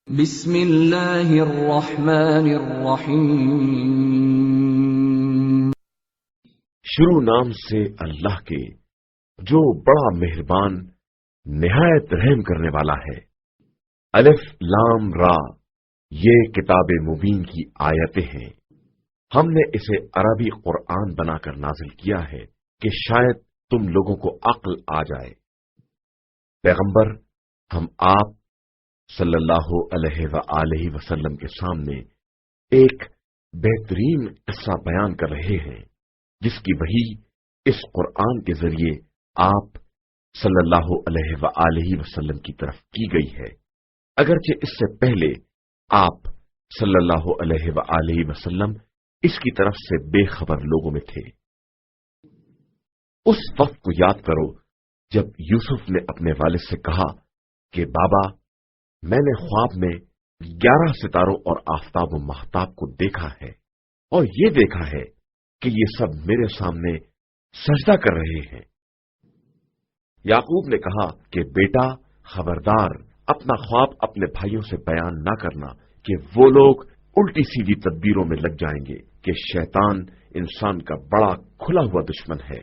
بسم اللہ الرحمن الرحیم۔ شروع نام سے اللہ کے جو بڑا مہربان نہایت رحم کرنے والا ہے۔ الف لام را، یہ کتاب مبین کی آیتیں ہیں۔ ہم نے اسے عربی قرآن بنا کر نازل کیا ہے کہ شاید تم لوگوں کو عقل آ جائے۔ پیغمبر، ہم آپ صلی اللہ علیہ وآلہ وسلم کے سامنے ایک بہترین قصہ بیان کر رہے ہیں جس کی وحی اس قرآن کے ذریعے آپ صلی اللہ علیہ وآلہ وسلم کی طرف کی گئی ہے، اگرچہ اس سے پہلے آپ صلی اللہ علیہ وآلہ وسلم اس کی طرف سے بے خبر لوگوں میں تھے۔ اس وقت کو یاد کرو جب یوسف نے اپنے والد سے کہا کہ بابا، میں نے خواب میں 11 ستاروں اور آفتاب و مہتاب کو دیکھا ہے اور یہ دیکھا ہے کہ یہ سب میرے سامنے سجدہ کر رہے ہیں۔ یعقوب نے کہا کہ بیٹا، خبردار، اپنا خواب اپنے بھائیوں سے بیان نہ کرنا کہ وہ لوگ الٹی سیدھی تدبیروں میں لگ جائیں گے کہ شیطان انسان کا بڑا کھلا ہوا دشمن ہے،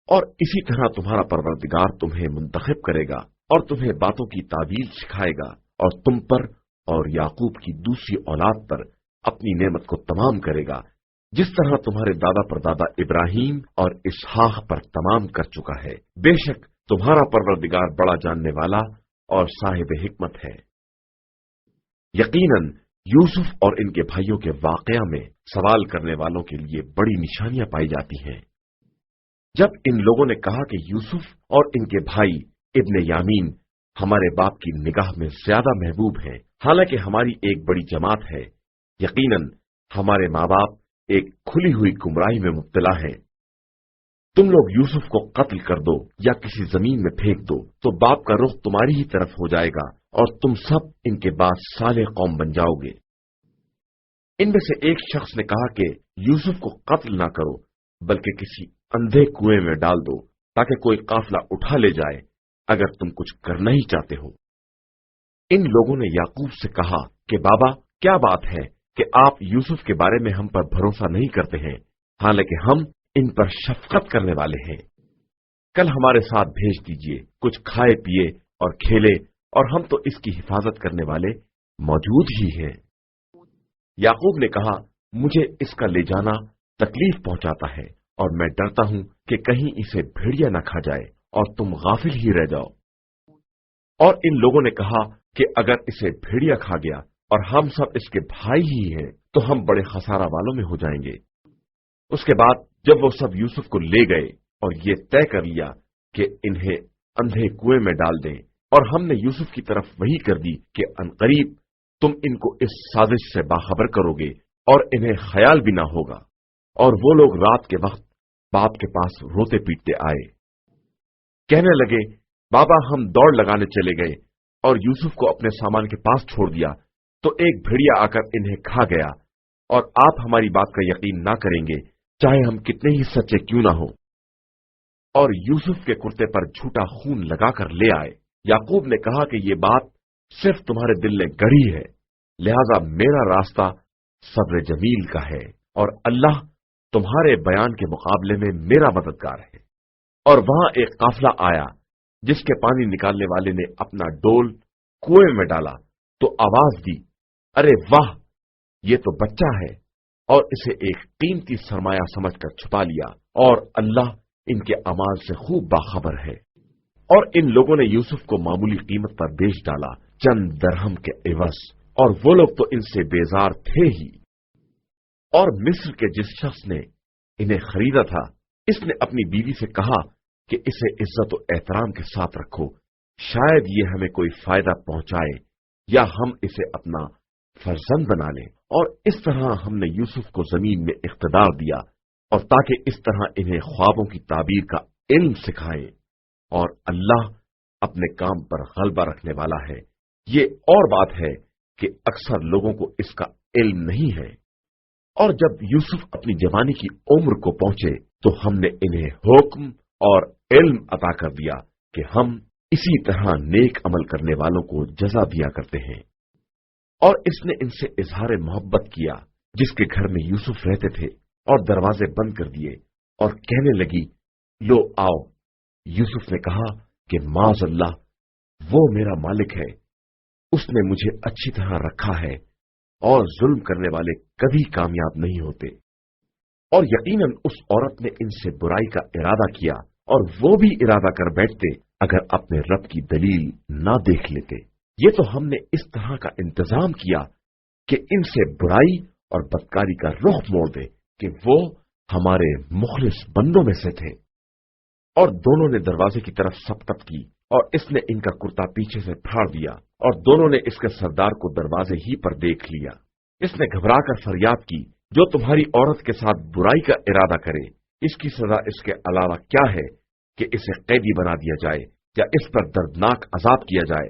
اور اسی طرح تمہارا پروردگار تمہیں منتخب کرے گا اور تمہیں باتوں کی تعبیر سکھائے گا اور تم پر اور یعقوب کی دوسری اولاد پر اپنی نعمت کو تمام کرے گا، جس طرح تمہارے دادا پردادا ابراہیم اور اسحاق پر تمام کر چکا ہے۔ بے شک تمہارا پروردگار بڑا جاننے والا اور صاحب حکمت ہے۔ یقیناً یوسف اور ان کے بھائیوں کے واقعہ میں سوال کرنے والوں کے لیے بڑی نشانیاں پائی جاتی ہیں۔ جب ان لوگوں نے کہا کہ یوسف اور ان کے بھائی ابن یامین ہمارے باپ کی نگاہ میں زیادہ محبوب ہیں، حالانکہ ہماری ایک بڑی جماعت ہے، یقیناً ہمارے ماں باپ ایک کھلی ہوئی گمراہی میں مبتلا ہیں، تم لوگ یوسف کو قتل کر دو یا کسی زمین میں پھینک دو تو باپ کا رخ تمہاری ہی طرف ہو جائے گا اور تم سب ان کے بعد صالح قوم بن جاؤ گے۔ ان میں سے ایک شخص نے کہا کہ یوسف کو قتل نہ کرو بلکہ کسی اندھے کنویں میں ڈال دو تاکہ کوئی قافلہ اٹھا لے جائے اگر تم کچھ کرنا ہی چاہتے ہو۔ ان لوگوں نے یعقوب سے کہا کہ بابا، کیا بات ہے کہ آپ یوسف کے بارے میں ہم پر بھروسہ نہیں کرتے ہیں، حالانکہ ہم ان پر شفقت کرنے والے ہیں۔ کل ہمارے ساتھ بھیج دیجئے، کچھ کھائے پیے اور کھیلے، اور ہم تو اس کی حفاظت کرنے والے موجود ہی ہیں۔ یعقوب نے کہا، مجھے اس کا لے جانا تکلیف پہنچاتا ہے اور میں ڈرتا ہوں کہ کہیں اسے بھیڑیا نہ کھا جائے اور تم غافل ہی رہ جاؤ۔ اور ان لوگوں نے کہا کہ اگر اسے بھیڑیا کھا گیا اور ہم سب اس کے بھائی ہی ہیں تو ہم بڑے خسارہ والوں میں ہو جائیں گے۔ اس کے بعد جب وہ سب یوسف کو لے گئے اور یہ طے کر لیا کہ انہیں اندھے کنویں میں ڈال دیں، اور ہم نے یوسف کی طرف وحی کر دی کہ عنقریب تم ان کو اس سازش سے باخبر کرو گے اور انہیں خیال بھی نہ ہوگا، اور وہ لوگ رات کے وقت باپ کے پاس روتے پیٹتے آئے، کہنے لگے، بابا ہم دوڑ لگانے چلے گئے اور یوسف کو اپنے سامان کے پاس چھوڑ دیا تو ایک بھیڑیا آ کر انہیں کھا گیا، اور آپ ہماری بات کا یقین نہ کریں گے چاہے ہم کتنے ہی سچے کیوں نہ ہوں۔ اور یوسف کے کرتے پر جھوٹا خون لگا کر لے آئے۔ یعقوب نے کہا کہ یہ بات صرف تمہارے دل نے گڑھی ہے، لہذا میرا راستہ صبر جمیل کا ہے اور اللہ تمہارے بیان کے مقابلے میں میرا مددگار ہے۔ اور وہاں ایک قافلہ آیا جس کے پانی نکالنے والے نے اپنا ڈول کنویں میں ڈالا تو آواز دی، ارے واہ، یہ تو بچہ ہے، اور اسے ایک قیمتی سرمایہ سمجھ کر چھپا لیا، اور اللہ ان کے اعمال سے خوب باخبر ہے۔ اور ان لوگوں نے یوسف کو معمولی قیمت پر بیچ ڈالا، چند درہم کے عوض، اور وہ لوگ تو ان سے بیزار تھے ہی۔ اور مصر کے جس شخص نے انہیں خریدا تھا، اس نے اپنی بیوی سے کہا کہ اسے عزت و احترام کے ساتھ رکھو، شاید یہ ہمیں کوئی فائدہ پہنچائے یا ہم اسے اپنا فرزند بنا لیں۔ اور اس طرح ہم نے یوسف کو زمین میں اقتدار دیا، اور تاکہ اس طرح انہیں خوابوں کی تعبیر کا علم سکھائے، اور اللہ اپنے کام پر غلبہ رکھنے والا ہے۔ یہ اور بات ہے کہ اکثر لوگوں کو اس کا علم نہیں ہے۔ اور جب یوسف اپنی جوانی کی عمر کو پہنچے تو ہم نے انہیں حکم اور علم عطا کر دیا کہ ہم इसी तरह नेक अमल करने वालों को जजा दिया करते हैं। और इसने इनसे इजहार मोहब्बत किया जिसके घर में यूसुफ रहते थे, और दरवाजे बंद कर दिए और कहने लगी, लो आओ। यूसुफ ने कहा कि माज़ अल्लाह, वो मेरा मालिक है, उसने मुझे अच्छी तरह रखा है, और जुल्म करने वाले कभी कामयाब नहीं होते। और यकीनन उस औरत ने इनसे बुराई का इरादा किया, और वो भी इरादा कर बैठते अगर अपने रब की दलील ना देख लेते। ये तो हमने इस तरह का इंतजाम किया कि इनसे बुराई और बदकारी का रुख मोड़ दे कि वो हमारे मुखलिस बंदों में से थे। और दोनों ने दरवाजे की तरफ सपकत की, और इसने इनका कुर्ता पीछे से फाड़ दिया, और दोनों ने इसके सरदार को दरवाजे ही पर देख लिया। इसने घबराकर फरियाद की, जो तुम्हारी औरत के साथ बुराई का इरादा करे, इसकी सजा इसके अलावा क्या है कि इसे कैदी बना दिया जाए या इस पर दर्दनाक अजाब किया जाए।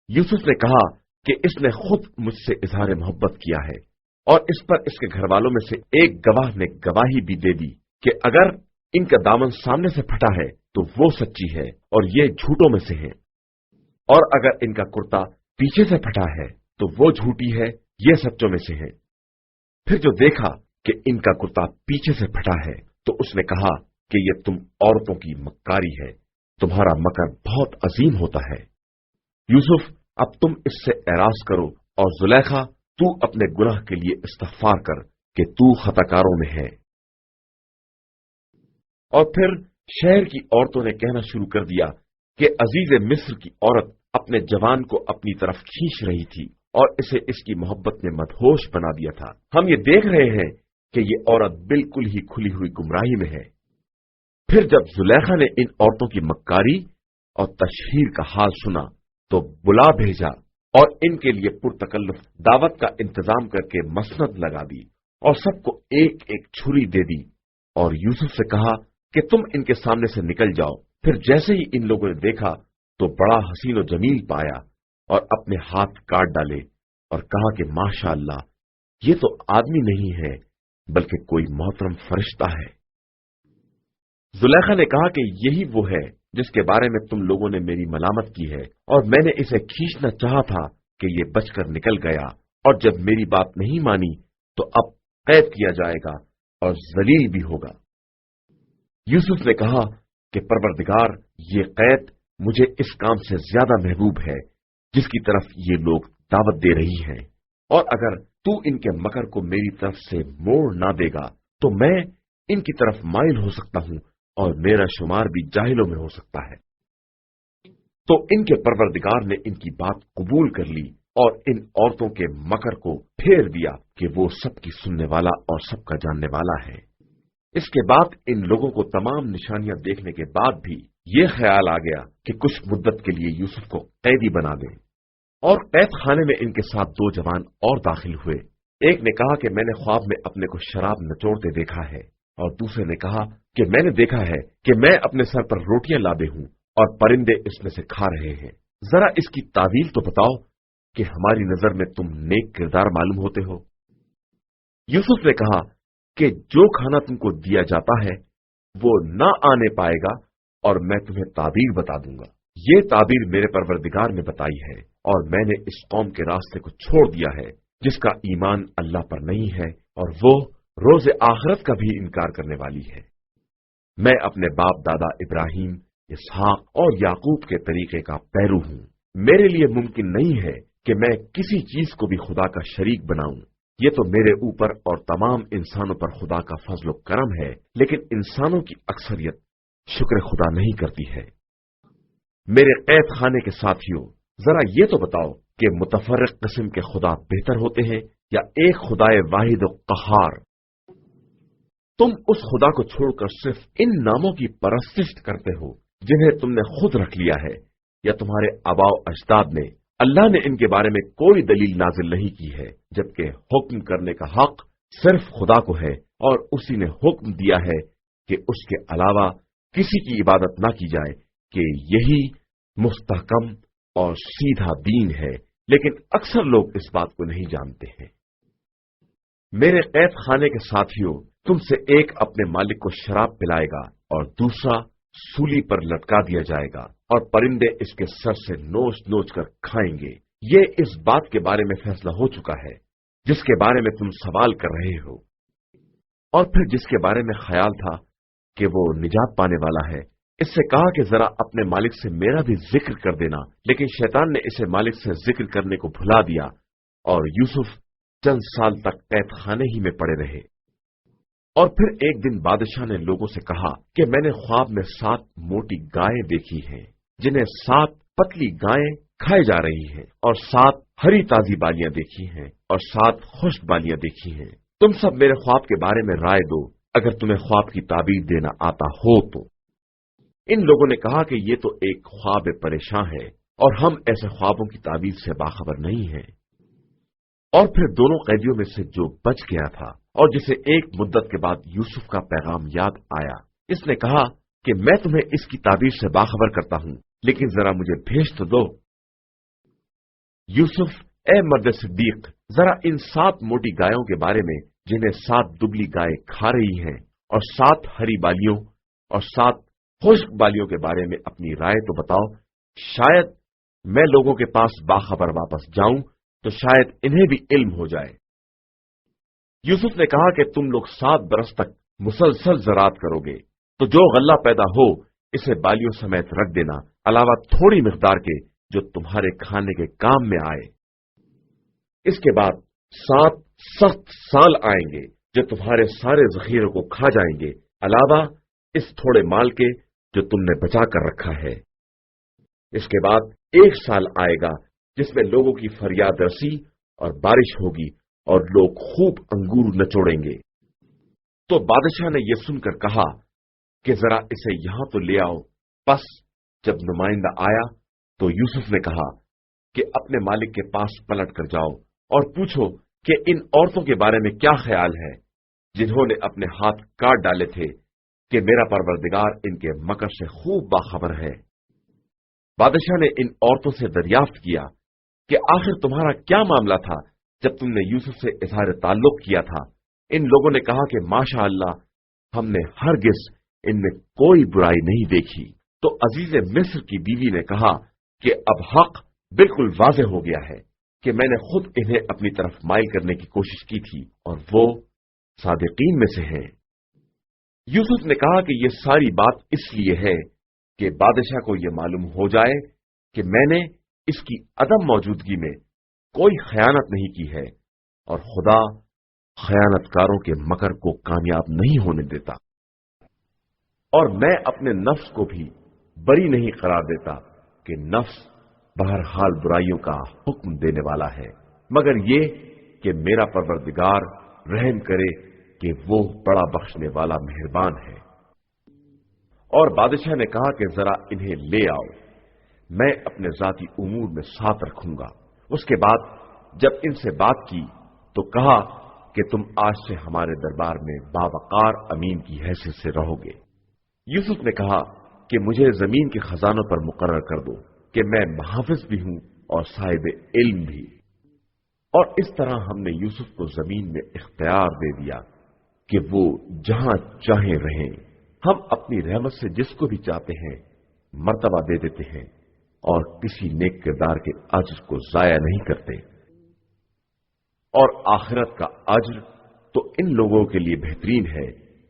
यूसुफ ने कहा कि इसने खुद मुझसे इजहार मोहब्बत किया है, और इस पर इसके घर वालों में से एक गवाह ने गवाही भी दे दी कि अगर इनका दामन सामने से फटा है तो वो सच्ची है और ये झूठों में से है, और अगर इनका कुर्ता पीछे से फटा है तो वो झूठी है, ये सच्चों में से है। फिर जो देखा कि इनका कुर्ता पीछे से फटा है तो उसने कहा कि ये तुम औरतों की मक्कारी है, तुम्हारा मकर बहुत अजीम होता है। यूसुफ, अब तुम इससे एराज करो, और जुलेखा, तू अपने गुनाह के लिए इस्तग़फ़ार कर कि तू खताकारों में है। और फिर शहर की औरतों ने कहना शुरू कर दिया कि अजीज मिस्र की औरत अपने जवान को अपनी तरफ खींच रही थी और इसे इसकी मोहब्बत ने मदहोश बना दिया था। हम ये देख रहे हैं कि ये औरत बिल्कुल ही खुली हुई गुमराही में है। फिर जब जुलेखा ने इन औरतों की मक्कारी और तशहीर का हाल सुना तो बुला भेजा और इनके लिए पुरतकल्लुफ दावत का इंतजाम करके मसनद लगा दी और सबको एक एक छुरी दे दी, और यूसुफ से कहा कि तुम इनके सामने से निकल जाओ। फिर जैसे ही इन लोगों ने देखा तो बड़ा हसीन और जमील पाया और अपने हाथ काट डाले और कहा कि माशा अल्लाह, ये तो आदमी नहीं है बल्कि कोई मोहतरम फरिश्ता है। जुलेखा ने कहा कि यही वो है जिसके बारे में तुम लोगों ने मेरी मलामत की है, और मैंने इसे खींचना चाहा था कि ये बचकर निकल गया, और जब मेरी बात नहीं मानी तो अब कैद किया जाएगा और जलील भी होगा। यूसुफ ने कहा कि परवरदिगार, ये कैद मुझे इस काम से ज्यादा महबूब है जिसकी तरफ ये लोग दावत दे रही हैं, और अगर तू इनके मकर को मेरी तरफ से मोड़ ना देगा तो मैं इनकी तरफ माइल हो सकता हूं और मेरा शुमार भी जाहिलों में हो सकता है। तो इनके परवरदिगार ने इनकी बात कबूल कर ली और इन औरतों के मकर को फेर दिया कि वो सबकी सुनने वाला और सबका जानने वाला है। इसके बाद इन लोगों को तमाम निशानियां देखने के बाद भी ये ख्याल आ गया कि कुछ मुद्दत के लिए यूसुफ को कैदी बना दें, और कैद खाने में इनके साथ दो जवान और दाखिल हुए। एक ने कहा कि मैंने ख्वाब में अपने को शराब नचोड़ते देखा है, और दूसरे ने कहा कि मैंने देखा है कि मैं अपने सर पर रोटियां लादे हूं और परिंदे इसमें से खा रहे हैं। जरा इसकी तावील तो बताओ कि हमारी नजर में तुम नेक किरदार मालूम होते हो। यूसुफ ने कहा कि जो खाना तुमको दिया जाता है वो ना आने पाएगा और मैं तुम्हें ताबीर बता दूंगा। ये ताबीर मेरे परवरदिगार ने बताई है, और मैंने इस कौम के रास्ते को छोड़ दिया है जिसका ईमान अल्लाह पर नहीं है और वो रोज़े आखिरत का भी इनकार करने वाली है। मैं अपने बाप दादा इब्राहिम, इसहाक और याकूब के तरीके का पैरू हूं। मेरे लिए मुमकिन नहीं है कि मैं किसी चीज को भी खुदा का शरीक बनाऊं। ये तो मेरे ऊपर और तमाम इंसानों पर खुदा का फजल करम है, लेकिन इंसानों की अक्सरियत शुक्र खुदा नहीं करती है। मेरे कैद खाने के साथियों, जरा ये तो बताओ कि मुतफर्रिक किस्म के खुदा बेहतर होते हैं या एक खुदाए वाहिद और कहार? तुम उस खुदा को छोड़कर सिर्फ इन नामों की परस्तिश करते हो जिन्हें तुमने खुद रख लिया है या तुम्हारे आबाओ अजदाद ने। अल्लाह ने इनके बारे में कोई दलील नाजिल नहीं की है, जबकि हुक्म करने का हक सिर्फ खुदा को है, और उसी ने हुक्म दिया है कि उसके अलावा किसी की इबादत ना की जाए, कि यही मुस्तहकम और सीधा दीन है। लेकिन अक्सर लोग इस बात को नहीं जानते हैं। मेरे कैद खाने के साथियों, तुमसे एक अपने मालिक को शराब पिलाएगा और दूसरा सूली पर लटका दिया जाएगा और परिंदे इसके सर से नोच नोच कर खाएंगे। ये इस बात के बारे में फैसला हो चुका है जिसके बारे में तुम सवाल कर रहे हो। और फिर जिसके बारे में ख्याल था कि वो निजात पाने वाला है, इससे कहा कि जरा अपने मालिक से मेरा भी जिक्र कर देना। लेकिन शैतान ने इसे मालिक से जिक्र करने को भुला दिया और यूसुफ चंद साल तक कैद खाने ही में पड़े रहे। और फिर एक दिन बादशाह ने लोगों से कहा कि मैंने ख्वाब में 7 मोटी गायें देखी हैं, जिन्हें 7 पतली गायें खाए जा रही हैं, और 7 हरी ताजी बालियां देखी हैं और 7 खुश्क बालियां देखी हैं। तुम सब मेरे ख्वाब के बारे में राय दो, अगर तुम्हें ख्वाब की ताबीर देना आता हो तो। इन लोगों ने कहा कि ये तो एक ख्वाब परेशान है और हम ऐसे ख्वाबों की ताबीर से बाखबर नहीं हैं। और फिर दोनों कैदियों में से जो बच गया था और जिसे एक मुद्दत के बाद यूसुफ का पैगाम याद आया, इसने कहा कि मैं तुम्हें इसकी ताबीर से बाखबर करता हूं, लेकिन जरा मुझे भेज तो दो। यूसुफ, ए मर्द सिद्दीक, जरा इन 7 मोटी गायों के बारे में जिन्हें 7 दुबली गायें खा रही हैं और 7 हरी बालियों और 7 खुश्क बालियों के बारे में अपनी राय तो बताओ। शायद मैं लोगों के पास बाखबर वापस जाऊं तो शायद इन्हें भी इल्म हो जाए। यूसुफ ने कहा कि तुम लोग 7 बरस तक मुसलसल ज़राअत करोगे, तो जो गल्ला पैदा हो इसे बालियों समेत रख देना, अलावा थोड़ी मिकदार के जो तुम्हारे खाने के काम में आए। इसके बाद 7 सख्त साल आएंगे जो तुम्हारे सारे जखीरों को खा जाएंगे, अलावा इस थोड़े माल के जो तुमने बचा कर रखा है। इसके बाद 1 साल आएगा जिसमें लोगों की फरियाद रसी और बारिश होगी और लोग खूब अंगूर नचोड़ेंगे। तो बादशाह ने यह सुनकर कहा कि जरा इसे यहां तो ले आओ। बस जब नुमाइंदा आया तो यूसुफ ने कहा कि अपने मालिक के पास पलट कर जाओ और पूछो कि इन औरतों के बारे में क्या ख्याल है जिन्होंने अपने हाथ काट डाले थे, कि मेरा परवरदिगार इनके मकर से खूब बाखबर है। बादशाह ने इन औरतों से दरियाफ्त किया कि आखिर तुम्हारा क्या मामला था जब तुमने यूसुफ से इज़हार ताल्लुक किया था। इन लोगों ने कहा कि माशा अल्लाह, हमने हरगिज इनमें कोई बुराई नहीं देखी। तो अजीज मिस्र की बीवी ने कहा कि अब हक बिल्कुल वाज़ेह हो गया है कि मैंने खुद इन्हें अपनी तरफ माइल करने की कोशिश की थी और वो सादिकीन में से हैं। यूसुफ ने कहा कि ये सारी बात इसलिए है कि बादशाह को यह मालूम हो जाए कि मैंने इसकी अदम मौजूदगी में कोई खयानत नहीं की है और खुदा खयानतकारों के मकर को कामयाब नहीं होने देता। और मैं अपने नफ्स को भी बरी नहीं करार देता कि नफ्स बहरहाल बुराइयों का हुक्म देने वाला है, मगर ये कि मेरा परवरदिगार रहम करे कि वो बड़ा बख्शने वाला मेहरबान है। और बादशाह ने कहा कि जरा इन्हें ले आओ, मैं अपने जाती उमूर में साथ रखूंगा। उसके बाद जब इनसे बात की तो कहा कि तुम आज से हमारे दरबार में बावकार अमीन की हैसियत से रहोगे। यूसुफ ने कहा कि मुझे जमीन के खजानों पर मुकर्रर कर दो कि मैं मुहाफिज भी हूं और साहिब इल्म भी। और इस तरह हमने यूसुफ को जमीन में इख्तियार दे दिया कि वो जहां चाहे रहें। हम अपनी रहमत से जिसको भी चाहते हैं मर्तबा दे देते हैं और किसी नेक किरदार के अज्र को जाया नहीं करते। और आखिरत का अज्र तो इन लोगों के लिए बेहतरीन है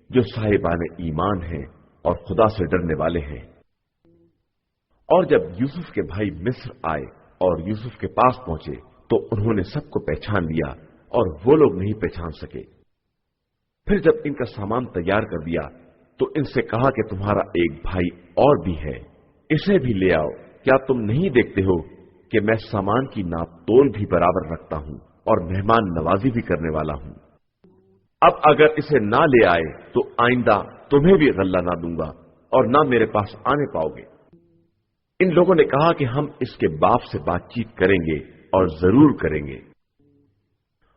जो साहिबान ईमान हैं और खुदा से डरने वाले हैं। और जब यूसुफ के भाई मिस्र आए और यूसुफ के पास पहुंचे तो उन्होंने सबको पहचान लिया और वो लोग नहीं पहचान सके। फिर जब इनका सामान तैयार कर दिया तो इनसे कहा कि तुम्हारा एक भाई और भी है, इसे भी ले आओ। क्या तुम नहीं देखते हो कि मैं सामान की नाप तोल भी बराबर रखता हूं और मेहमान नवाजी भी करने वाला हूं। अब अगर इसे ना ले आए तो आइंदा तुम्हें भी गल्ला ना दूंगा और ना मेरे पास आने पाओगे। इन लोगों ने कहा कि हम इसके बाप से बातचीत करेंगे और जरूर करेंगे।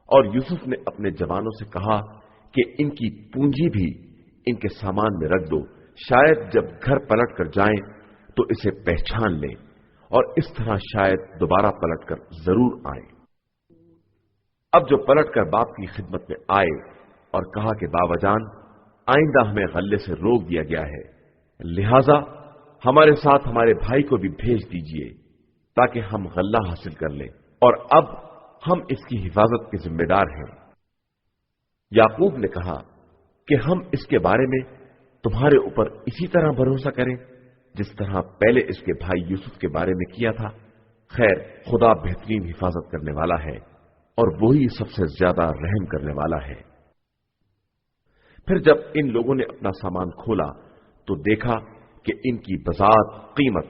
और यूसुफ ने अपने जवानों से कहा कि इनकी पूंजी भी इनके सामान में रख दो, शायद जब घर पलट कर जाएं तो इसे पहचान लें और इस तरह शायद दोबारा पलट कर जरूर आए। अब जो पलट कर बाप की खिदमत में आए और कहा कि बाबाजान, आइंदा हमें गल्ले से रोक दिया गया है, لہذا ہمارے ساتھ ہمارے بھائی کو بھی بھیج دیجئے تاکہ ہم غلہ حاصل کر لیں، اور اب ہم اس کی حفاظت کے ذمہ دار ہیں۔ یعقوب نے کہا کہ ہم اس کے بارے میں تمہارے اوپر اسی طرح بھروسہ کریں جس طرح پہلے اس کے بھائی یوسف کے بارے میں کیا تھا۔ خیر، خدا بہترین حفاظت کرنے والا ہے اور وہی سب سے زیادہ رحم کرنے والا ہے۔ پھر جب ان لوگوں نے اپنا سامان کھولا تو دیکھا کہ ان کی بذات قیمت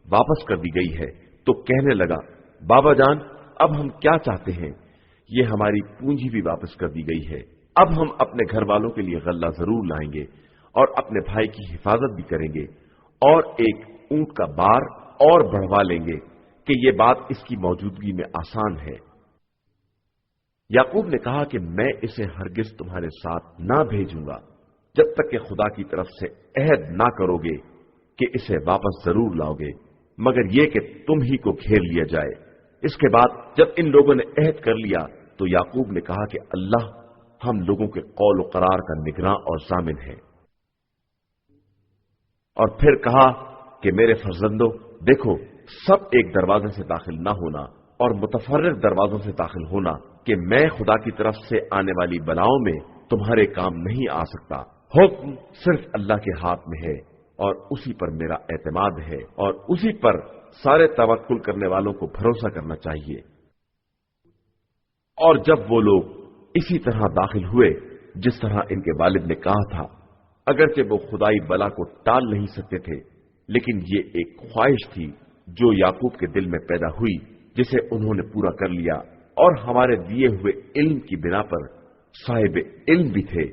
واپس کر دی گئی ہے، تو کہنے لگا، بابا جان، اب ہم کیا چاہتے ہیں؟ یہ ہماری پونجی بھی واپس کر دی گئی ہے۔ اب ہم اپنے گھر والوں کے لیے غلہ ضرور لائیں گے اور اپنے بھائی کی حفاظت بھی کریں گے، اور ایک اونٹ کا بار اور بڑھوا لیں گے کہ یہ بات اس کی موجودگی میں آسان ہے۔ یعقوب نے کہا کہ میں اسے ہرگز تمہارے ساتھ نہ بھیجوں گا جب تک کہ خدا کی طرف سے عہد نہ کرو گے کہ اسے واپس ضرور لاؤ گے، مگر یہ کہ تم ہی کو گھیر لیا جائے۔ اس کے بعد جب ان لوگوں نے عہد کر لیا تو یعقوب نے کہا کہ اللہ ہم لوگوں کے قول و قرار کا نگراں اور ضامن ہے، اور پھر کہا کہ میرے فرزندوں، دیکھو، سب ایک دروازے سے داخل نہ ہونا اور متفرق دروازوں سے داخل ہونا، کہ میں خدا کی طرف سے آنے والی بلاؤں میں تمہارے کام نہیں آ سکتا۔ حکم صرف اللہ کے ہاتھ میں ہے، اور اسی پر میرا اعتماد ہے، اور اسی پر سارے توکل کرنے والوں کو بھروسہ کرنا چاہیے۔ اور جب وہ لوگ اسی طرح داخل ہوئے جس طرح ان کے والد نے کہا تھا، اگرچہ وہ خدائی بلا کو ٹال نہیں سکتے تھے، لیکن یہ ایک خواہش تھی جو یعقوب کے دل میں پیدا ہوئی، جسے انہوں نے پورا کر لیا، اور ہمارے دیے ہوئے علم کی بنا پر صاحب علم بھی تھے،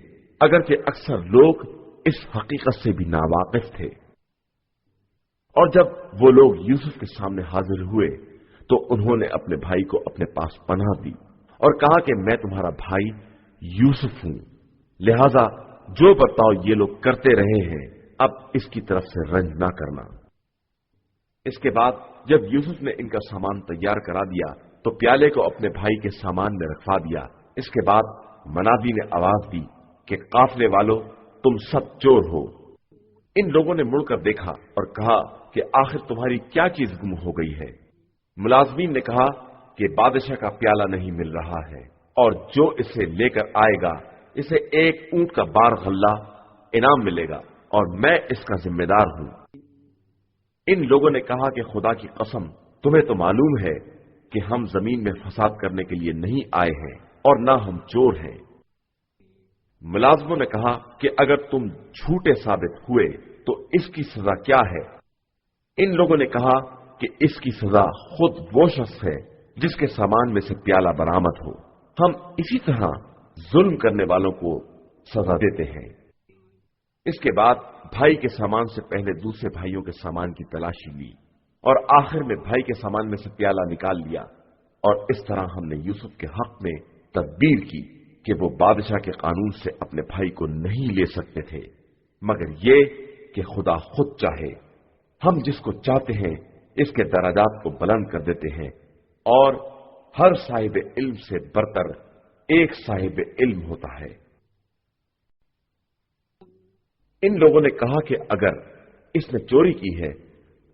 اگرچہ اکثر لوگ اس حقیقت سے بھی ناواقف تھے۔ اور جب وہ لوگ یوسف کے سامنے حاضر ہوئے تو انہوں نے اپنے بھائی کو اپنے پاس پناہ دی اور کہا کہ میں تمہارا بھائی یوسف ہوں، لہذا جو برتاؤ یہ لوگ کرتے رہے ہیں اب اس کی طرف سے رنج نہ کرنا۔ اس کے بعد جب یوسف نے ان کا سامان تیار کرا دیا تو پیالے کو اپنے بھائی کے سامان میں رکھوا دیا۔ اس کے بعد منادی نے آواز دی کہ قافلے والوں، تم سب چور ہو۔ ان لوگوں نے مڑ کر دیکھا اور کہا کہ آخر تمہاری کیا چیز گم ہو گئی ہے؟ ملازمین نے کہا کہ بادشاہ کا پیالہ نہیں مل رہا ہے، اور جو اسے لے کر آئے گا اسے ایک اونٹ کا بار غلہ انعام ملے گا، اور میں اس کا ذمہ دار ہوں۔ ان لوگوں نے کہا کہ خدا کی قسم، تمہیں تو معلوم ہے کہ ہم زمین میں فساد کرنے کے لیے نہیں آئے ہیں اور نہ ہم چور ہیں۔ ملازموں نے کہا کہ اگر تم جھوٹے ثابت ہوئے تو اس کی سزا کیا ہے؟ ان لوگوں نے کہا کہ اس کی سزا خود وہ شخص ہے جس کے سامان میں سے پیالہ برآمد ہو۔ ہم اسی طرح ظلم کرنے والوں کو سزا دیتے ہیں۔ اس کے بعد بھائی کے سامان سے پہلے دوسرے بھائیوں کے سامان کی تلاشی لی، اور آخر میں بھائی کے سامان میں سے پیالہ نکال لیا، اور اس طرح ہم نے یوسف کے حق میں تدبیر کی کہ وہ بادشاہ کے قانون سے اپنے بھائی کو نہیں لے سکتے تھے، مگر یہ کہ خدا خود چاہے، ہم جس کو چاہتے ہیں اس کے درجات کو بلند کر دیتے ہیں، اور ہر صاحب علم سے برتر ایک صاحب علم ہوتا ہے۔ ان لوگوں نے کہا کہ اگر اس نے چوری کی ہے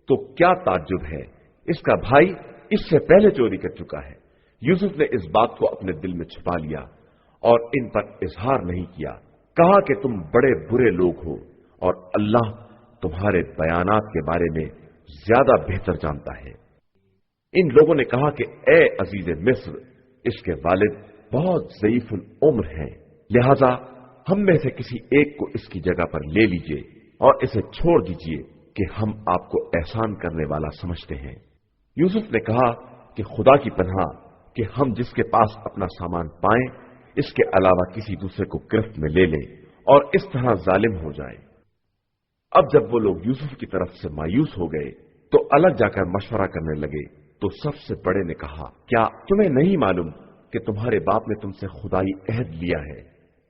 تو کیا تعجب ہے، اس کا بھائی اس سے پہلے چوری کر چکا ہے۔ یوسف نے اس بات کو اپنے دل میں چھپا لیا اور ان پر اظہار نہیں کیا۔ کہا کہ تم بڑے برے لوگ ہو اور اللہ تمہارے بیانات کے بارے میں زیادہ بہتر جانتا ہے۔ ان لوگوں نے کہا کہ اے عزیز مصر، اس کے والد بہت ضعیف العمر ہیں، لہذا ہم میں سے کسی ایک کو اس کی جگہ پر لے لیجئے اور اسے چھوڑ دیجئے کہ ہم آپ کو احسان کرنے والا سمجھتے ہیں۔ یوسف نے کہا کہ خدا کی پناہ کہ ہم جس کے پاس اپنا سامان پائیں اس کے علاوہ کسی دوسرے کو گرفت میں لے لیں اور اس طرح ظالم ہو جائیں۔ اب جب وہ لوگ یوسف کی طرف سے مایوس ہو گئے تو الگ جا کر مشورہ کرنے لگے، تو سب سے بڑے نے کہا، کیا تمہیں نہیں معلوم کہ تمہارے باپ نے تم سے خدائی عہد لیا ہے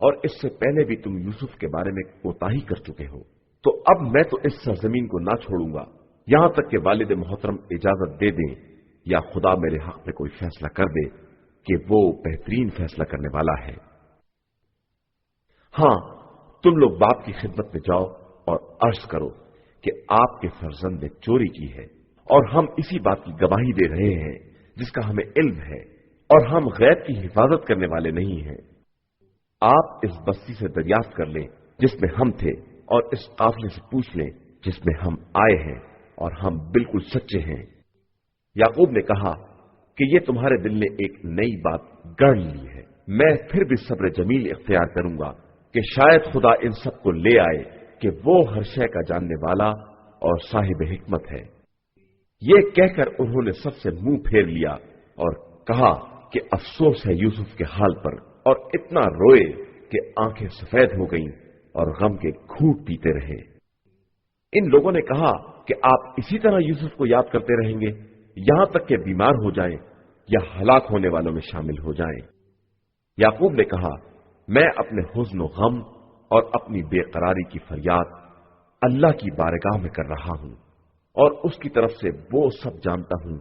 اور اس سے پہلے بھی تم یوسف کے بارے میں کوتاہی کر چکے ہو؟ تو اب میں تو اس سرزمین کو نہ چھوڑوں گا یہاں تک کہ والد محترم اجازت دے دیں یا خدا میرے حق میں کوئی فیصلہ کر دے کہ وہ بہترین فیصلہ کرنے والا ہے۔ ہاں، تم لوگ باپ کی خدمت میں جاؤ اور عرض کرو کہ آپ के फर्जंद ने चोरी की है और हम इसी बात की गवाही दे रहे हैं जिसका हमें इल्म है और हम गैब की हिफाजत करने वाले नहीं हैं। आप इस बस्ती से दरियाफ्त कर लें जिसमें हम थे और इस काफिले से पूछ लें जिसमें हम आए हैं और हम बिल्कुल सच्चे हैं। याकूब ने कहा कि ये तुम्हारे दिल ने एक नई बात गढ़ ली है। मैं फिर भी सब्र जमील इख्तियार करूंगा कि शायद खुदा इन सबको ले आए कि वो हर शय का जानने वाला और साहिब हिकमत है। ये कहकर उन्होंने सबसे मुंह फेर लिया और कहा कि अफसोस है यूसुफ के हाल पर, और इतना रोए कि आंखें सफेद हो गईं और गम के घूंट पीते रहे। इन लोगों ने कहा कि आप इसी तरह यूसुफ को याद करते रहेंगे यहां तक कि बीमार हो जाएं या हलाक होने वालों में शामिल हो जाएं। याकूब ने कहा, मैं अपने हुज़्न और गम और अपनी बेकरारी की फरियाद अल्लाह की बारगाह में कर रहा हूं और उसकी तरफ से वो सब जानता हूं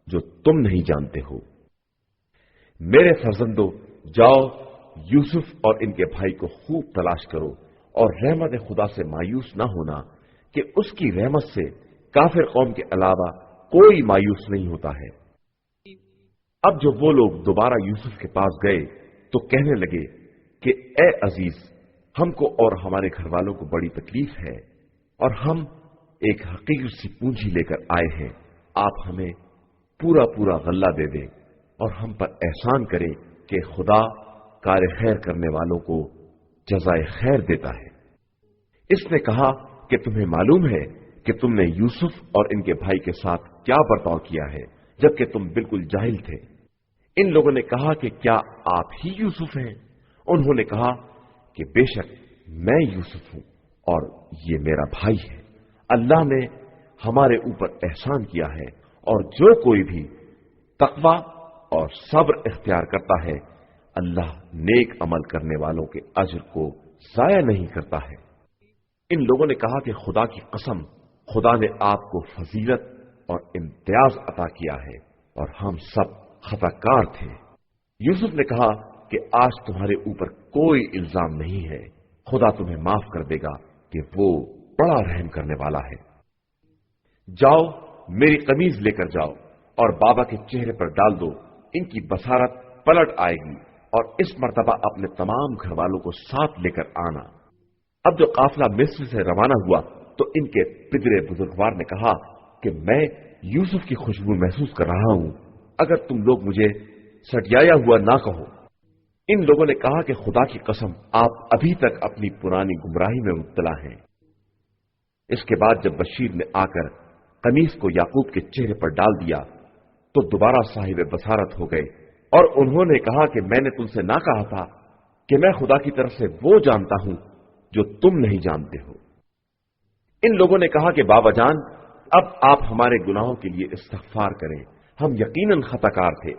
जो तुम नहीं जानते हो। मेरे फर्जंदो, जाओ यूसुफ और इनके भाई को खूब तलाश करो और रहमत खुदा से मायूस न होना कि उसकी रहमत से काफिर कौम के अलावा कोई मायूस नहीं होता है। अब जब वो लोग दोबारा यूसुफ के पास गए तो कहने लगे कि ए अजीज, हमको और हमारे घर वालों को बड़ी तकलीफ है और हम एक हकीर सी पूंजी लेकर आए हैं। आप हमें पूरा पूरा गल्ला दे दें और हम पर एहसान करें कि खुदा कार्य खैर करने वालों को जज़ाए खैर देता है। इसने कहा कि तुम्हें मालूम है कि तुमने यूसुफ और इनके भाई के साथ क्या बर्ताव किया है जबकि तुम बिल्कुल जाहिल थे। इन लोगों ने कहा कि क्या आप ही यूसुफ हैं? उन्होंने कहा कि बेशक मैं यूसुफ हूं और ये मेरा भाई है। अल्लाह ने हमारे ऊपर एहसान किया है और जो कोई भी तकवा और सब्र इख्तियार करता है, अल्लाह नेक अमल करने वालों के अज्र को जाया नहीं करता है। इन लोगों ने कहा कि खुदा की कसम, खुदा ने आपको फजीलत और इम्तियाज अता किया है और हम सब खताकार थे। यूसुफ ने कहा कि आज तुम्हारे ऊपर कोई इल्जाम नहीं है, खुदा तुम्हें माफ कर देगा कि वो बड़ा रहम करने वाला है। जाओ, मेरी कमीज लेकर जाओ और बाबा के चेहरे पर डाल दो, इनकी बसारत पलट आएगी और इस मर्तबा अपने तमाम घर वालों को साथ लेकर आना। अब जो काफिला मिस्र से रवाना हुआ तो इनके पिदरे बुजुर्गवार ने कहा कि मैं यूसुफ की खुशबू महसूस कर रहा हूं, अगर तुम लोग मुझे सटियाया हुआ ना कहो। इन लोगों ने कहा कि खुदा की कसम, आप अभी तक अपनी पुरानी गुमराही में मुब्तला हैं। इसके बाद जब बशीर ने आकर कमीज को याकूब के चेहरे पर डाल दिया तो दोबारा साहिब बसारत हो गए और उन्होंने कहा कि मैंने तुमसे ना कहा था कि मैं खुदा की तरफ से वो जानता हूं जो तुम नहीं जानते हो। इन लोगों ने कहा कि बाबा जान, अब आप हमारे गुनाहों के लिए इस्तग़फ़ार करें, हम यकीनन खताकार थे।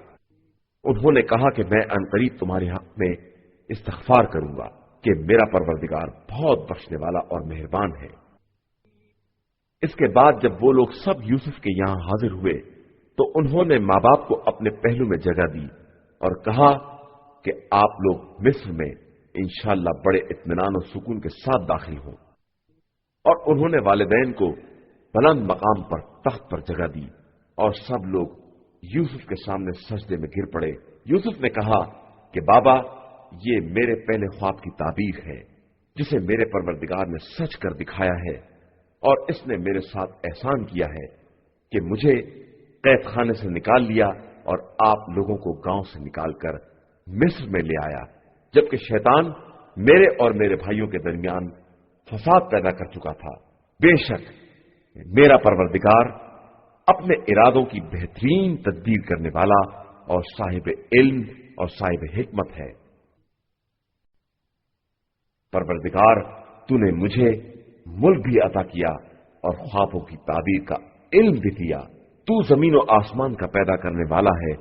उन्होंने कहा कि मैं अनकरीब तुम्हारे हक में इस्तग़फ़ार करूंगा कि मेरा परवरदिगार बहुत बख्शने वाला और मेहरबान है। इसके बाद जब वो लोग सब यूसुफ के यहां हाजिर हुए तो उन्होंने माँ बाप को अपने पहलू में जगह दी और कहा कि आप लोग मिस्र में इंशाअल्लाह बड़े इत्मीनान और सुकून के साथ दाखिल हों। और उन्होंने वालिदैन को बुलंद मकाम पर तख्त पर जगह दी और सब लोग यूसुफ के सामने सजदे में गिर पड़े। यूसुफ ने कहा कि बाबा, ये मेरे पहले ख्वाब की ताबीर है जिसे मेरे परवरदिगार ने सच कर दिखाया है और इसने मेरे साथ एहसान किया है कि मुझे कैद खाने से निकाल लिया और आप लोगों को गांव से निकालकर मिस्र में ले आया, जबकि शैतान मेरे और मेरे भाइयों के दरमियान फसाद पैदा कर चुका था। बेशक मेरा परवरदिगार अपने इरादों की बेहतरीन तदबीर करने वाला और साहिब इल्म और साहिब हिकमत है। परवरदिगार, तूने मुझे मुल्क भी अता किया और ख्वाबों की ताबीर का इल्म भी दिया। तू जमीन और आसमान का पैदा करने वाला है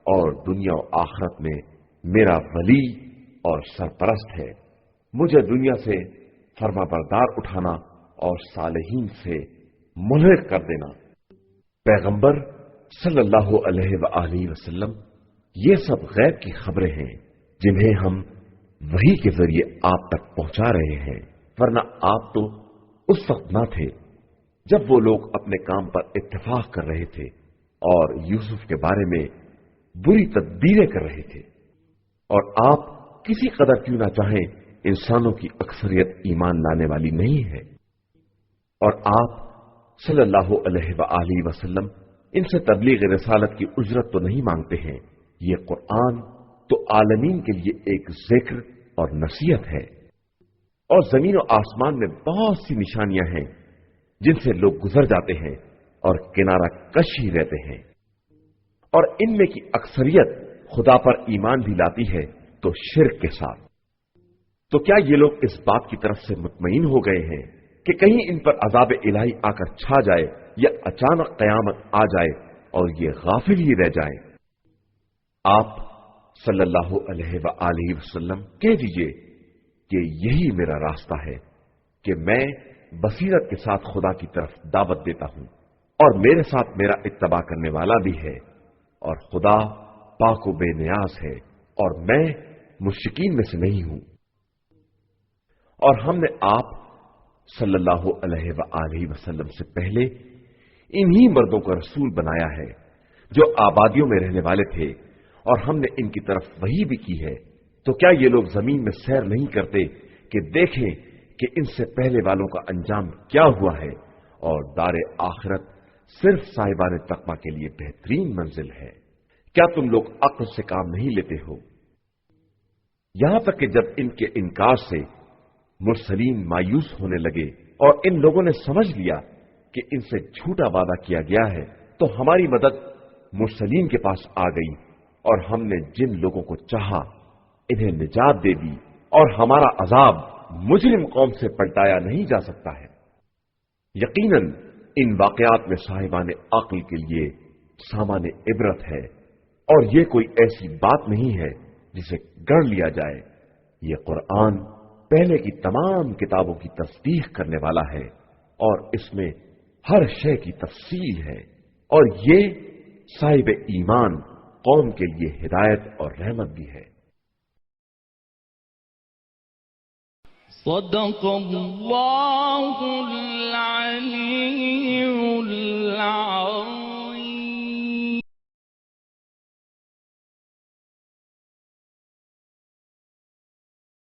और दुनिया और आखिरत में मेरा वली और सरपरस्त है। मुझे दुनिया से फरमाबरदार उठाना और सालेहीन से मुल्हिक कर देना। पैगंबर सल्लल्लाहु अलैहि वसल्लम, ये सब गैब की खबरें हैं जिन्हें हम वही के जरिए आप तक पहुंचा रहे हैं, वरना आप तो उस वक्त न थे جب وہ لوگ اپنے کام پر اتفاق کر رہے تھے اور یوسف کے بارے میں بری تدبیریں کر رہے تھے، اور آپ کسی قدر کیوں نہ چاہیں انسانوں کی اکثریت ایمان لانے والی نہیں ہے، اور آپ صلی اللہ علیہ وآلہ وسلم ان سے تبلیغ رسالت کی اجرت تو نہیں مانگتے ہیں۔ یہ قرآن تو عالمین کے لیے ایک ذکر اور نصیحت ہے، اور زمین و آسمان میں بہت سی نشانیاں ہیں جن سے لوگ گزر جاتے ہیں اور کنارہ کش ہی رہتے ہیں، اور ان میں کی اکثریت خدا پر ایمان بھی لاتی ہے تو شرک کے ساتھ۔ تو کیا یہ لوگ اس بات کی طرف سے مطمئن ہو گئے ہیں کہ کہیں ان پر عذاب الہی آ کر چھا جائے یا اچانک قیامت آ جائے اور یہ غافل ہی رہ جائیں؟ آپ صلی اللہ علیہ وآلہ وسلم کہہ دیجئے کہ یہی میرا راستہ ہے کہ میں بصیرت کے ساتھ خدا کی طرف دعوت دیتا ہوں، اور میرے ساتھ میرا اتباع کرنے والا بھی ہے، اور خدا پاک و بے نیاز ہے، اور میں مشرکین میں سے نہیں ہوں۔ اور ہم نے آپ صلی اللہ علیہ وآلہ وسلم سے پہلے انہی مردوں کو رسول بنایا ہے جو آبادیوں میں رہنے والے تھے، اور ہم نے ان کی طرف وحی بھی کی ہے۔ تو کیا یہ لوگ زمین میں سیر نہیں کرتے کہ دیکھیں کہ ان سے پہلے والوں کا انجام کیا ہوا ہے، اور دار آخرت صرف صاحبان تقوی کے لیے بہترین منزل ہے؟ کیا تم لوگ عقل سے کام نہیں لیتے ہو؟ یہاں تک کہ جب ان کے انکار سے مرسلین مایوس ہونے لگے اور ان لوگوں نے سمجھ لیا کہ ان سے جھوٹا وعدہ کیا گیا ہے، تو ہماری مدد مرسلین کے پاس آ گئی، اور ہم نے جن لوگوں کو چاہا انہیں نجات دے دی، اور ہمارا عذاب مجرم قوم سے پلٹایا نہیں جا سکتا ہے۔ یقیناً ان واقعات میں صاحبان عقل کے لیے سامان عبرت ہے، اور یہ کوئی ایسی بات نہیں ہے جسے گڑھ لیا جائے۔ یہ قرآن پہلے کی تمام کتابوں کی تصدیق کرنے والا ہے، اور اس میں ہر شے کی تفصیل ہے، اور یہ صاحب ایمان قوم کے لیے ہدایت اور رحمت بھی ہے۔ صدق اللہ العلی